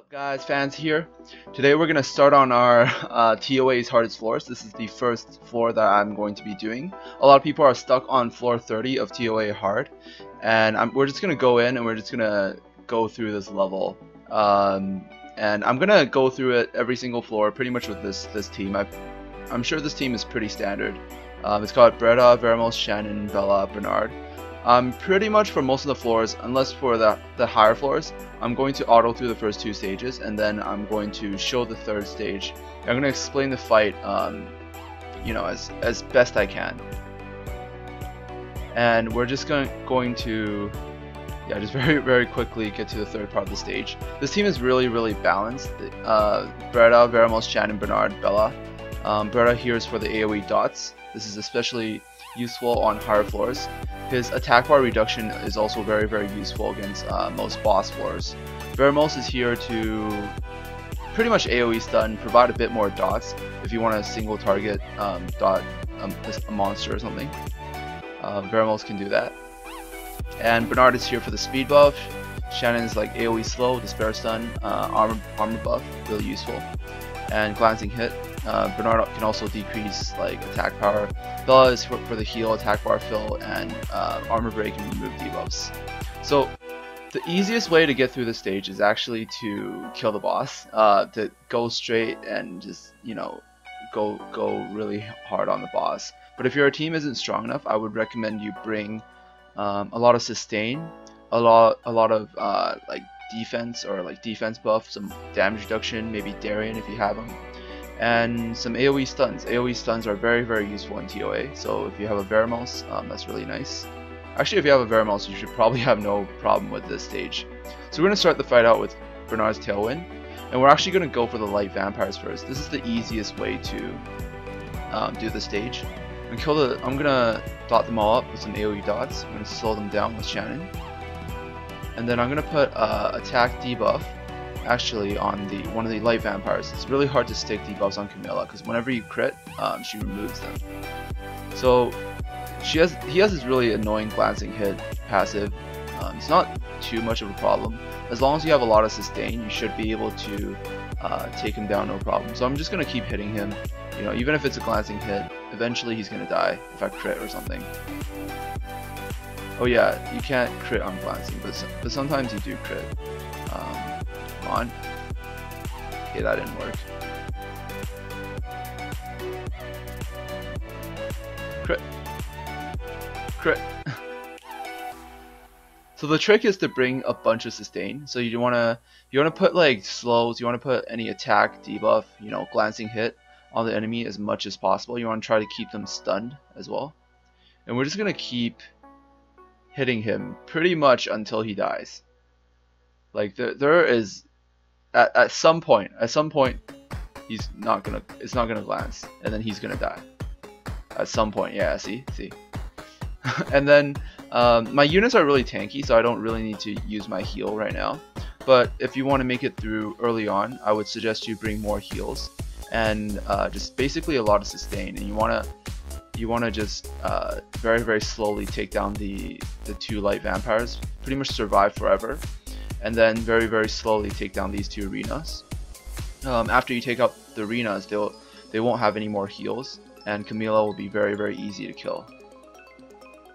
What's up guys, fans here. Today we're going to start on our ToA's hardest floors. This is the first floor that I'm going to be doing. A lot of people are stuck on floor 30 of ToA hard, and we're just going to go in and we're just going to go through this level. And I'm going to go through it every single floor pretty much with this team. I'm sure this team is pretty standard. It's got Breda, Veramos, Shannon, Bella, Bernard. Pretty much for most of the floors, unless for the higher floors, I'm going to auto through the first two stages, and then I'm going to show the third stage. I'm going to explain the fight, you know, as best I can. And we're just going to, yeah, just very quickly get to the third part of the stage. This team is really balanced. Breda, Veramos, Shannon, Bernard, Bella. Breda here is for the AoE dots. This is especially useful on higher floors. His attack bar reduction is also very useful against most boss floors. Veramos is here to pretty much AoE stun, provide a bit more dots if you want to single target dot a monster or something. Veramos can do that. And Bernard is here for the speed buff. Shannon is like AoE slow, despair stun, armor buff, really useful. And glancing hit. Bernard can also decrease like attack power. Bella is for the heal, attack bar fill, and armor break and remove debuffs. So the easiest way to get through the stage is actually to kill the boss. To go straight and just, you know, go really hard on the boss. But if your team isn't strong enough, I would recommend you bring a lot of sustain, a lot of like defense or like defense buff, some damage reduction, maybe Darien if you have them, and some AoE stuns. AoE stuns are very useful in ToA, so if you have a Veramos, that's really nice. Actually, if you have a Veramos, you should probably have no problem with this stage. So we're going to start the fight out with Bernard's Tailwind, and we're actually going to go for the light vampires first. This is the easiest way to do the stage. I'm going to dot them all up with some AoE dots. I'm going to slow them down with Shannon. And then I'm going to put attack debuff actually on one of the light vampires. It's really hard to stick debuffs on Camilla because whenever you crit, she removes them. So he has this really annoying glancing hit passive. It's not too much of a problem. As long as you have a lot of sustain, you should be able to take him down no problem. So I'm just going to keep hitting him. You know, even if it's a glancing hit, eventually he's going to die if I crit or something. Oh yeah, you can't crit on glancing, but sometimes you do crit. Come on. Okay, that didn't work. Crit. Crit. So the trick is to bring a bunch of sustain. So you wanna put like slows, you wanna put any attack, debuff, you know, glancing hit on the enemy as much as possible. You wanna try to keep them stunned as well. And we're just gonna keep hitting him pretty much until he dies. Like there is at some point it's not gonna glance, and then he's gonna die at some point. Yeah, see and then my units are really tanky, so I don't really need to use my heal right now. But if you want to make it through early on, I would suggest you bring more heals and just basically a lot of sustain, and you want to just very slowly take down the two light vampires, pretty much survive forever, and then very slowly take down these two Rinas. After you take out the Rinas, they won't have any more heals, and Camilla will be very easy to kill.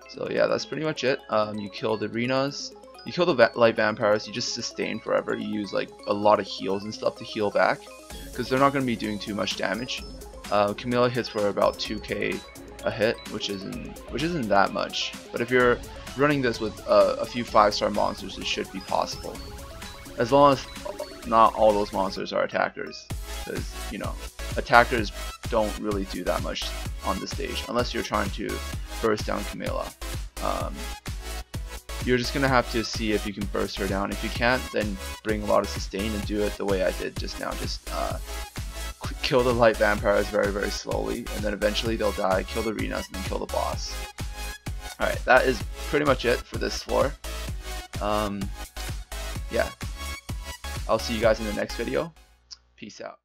So yeah, that's pretty much it. You kill the Rinas, you kill the light vampires, you just sustain forever. You use like a lot of heals and stuff to heal back, because they're not going to be doing too much damage. Camilla hits for about 2k a hit, which isn't that much, but if you're running this with a few 5-star monsters, it should be possible, as long as not all those monsters are attackers, because you know, attackers don't really do that much on the stage unless you're trying to burst down Camilla. You're just gonna have to see if you can burst her down. If you can't, then bring a lot of sustain and do it the way I did just now. Just kill the light vampires very slowly, and then eventually they'll die, kill the Rinas, and then kill the boss. Alright, that is pretty much it for this floor. Yeah, I'll see you guys in the next video. Peace out.